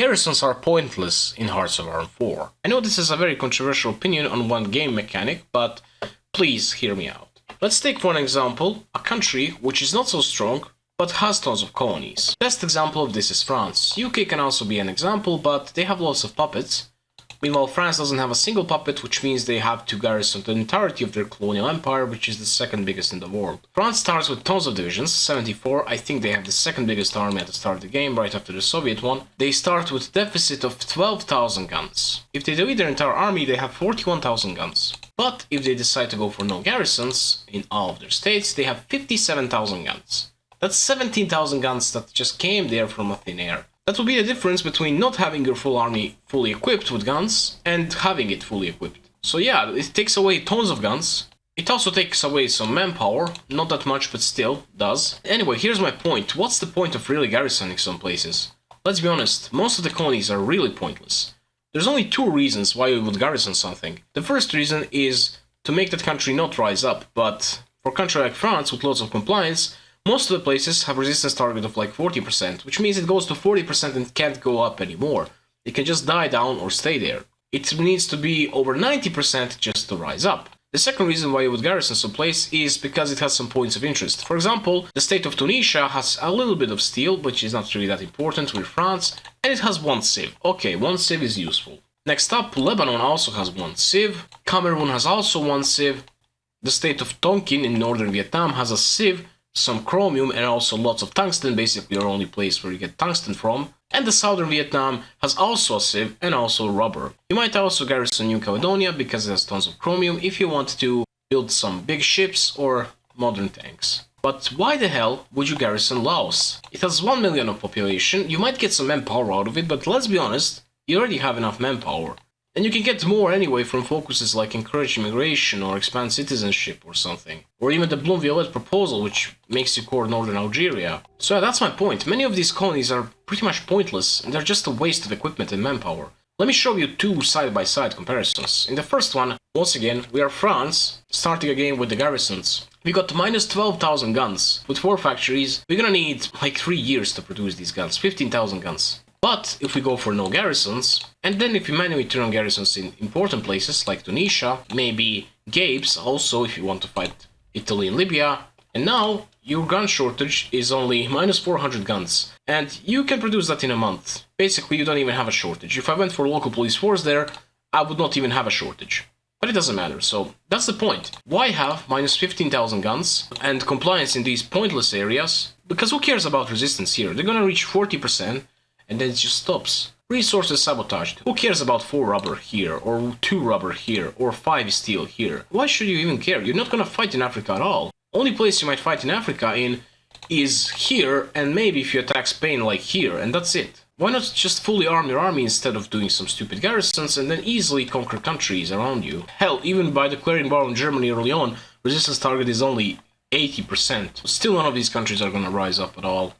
Garrisons are pointless in Hearts of Iron 4. I know this is a very controversial opinion on one game mechanic, but please hear me out. Let's take for an example a country which is not so strong, but has tons of colonies. Best example of this is France. UK can also be an example, but they have lots of puppets. Meanwhile, France doesn't have a single puppet, which means they have to garrison the entirety of their colonial empire, which is the second biggest in the world. France starts with tons of divisions, 74. I think they have the second biggest army at the start of the game, right after the Soviet one. They start with a deficit of 12,000 guns. If they delete their entire army, they have 41,000 guns. But if they decide to go for no garrisons in all of their states, they have 57,000 guns. That's 17,000 guns that just came there from thin air. That will be the difference between not having your full army fully equipped with guns and having it fully equipped. So yeah, it takes away tons of guns. It also takes away some manpower, not that much, but still does. Anyway, here's my point. What's the point of really garrisoning some places? Let's be honest, most of the colonies are really pointless. There's only two reasons why you would garrison something. The first reason is to make that country not rise up, but for a country like France with lots of compliance, most of the places have resistance target of like 40%, which means it goes to 40% and can't go up anymore. It can just die down or stay there. It needs to be over 90% just to rise up. The second reason why you would garrison some place is because it has some points of interest. For example, the state of Tunisia has a little bit of steel, which is not really that important with France, and it has one civ. Okay, one civ is useful. Next up, Lebanon also has one civ. Cameroon has also one civ. The state of Tonkin in northern Vietnam has a civ, some chromium, and also lots of tungsten, basically your only place where you get tungsten from. And the southern Vietnam has also a civ and also rubber. You might also garrison New Caledonia because it has tons of chromium if you want to build some big ships or modern tanks. But why the hell would you garrison Laos? It has 1 million of population, you might get some manpower out of it, but let's be honest, you already have enough manpower. And you can get more anyway from focuses like encourage immigration or expand citizenship or something. Or even the Bloom-Violet proposal, which makes you core northern Algeria. So yeah, that's my point. Many of these colonies are pretty much pointless and they're just a waste of equipment and manpower. Let me show you two side-by-side comparisons. In the first one, once again, we are France, starting a game with the garrisons. We got minus 12,000 guns. With 4 factories, we're gonna need like 3 years to produce these guns, 15,000 guns. But if we go for no garrisons, and then if you manually turn on garrisons in important places like Tunisia, maybe Gapes also if you want to fight Italy and Libya, and now your gun shortage is only minus 400 guns, and you can produce that in a month. Basically, you don't even have a shortage. If I went for local police force there, I would not even have a shortage. But it doesn't matter, so that's the point. Why have minus 15,000 guns and compliance in these pointless areas? Because who cares about resistance here? They're gonna reach 40%, and then it just stops. Resources sabotaged. Who cares about 4 rubber here, or 2 rubber here, or 5 steel here? Why should you even care? You're not gonna fight in Africa at all. Only place you might fight in Africa in is here, and maybe if you attack Spain like here, and that's it. Why not just fully arm your army instead of doing some stupid garrisons and then easily conquer countries around you? Hell, even by declaring war on Germany early on, resistance target is only 80%. Still none of these countries are gonna rise up at all.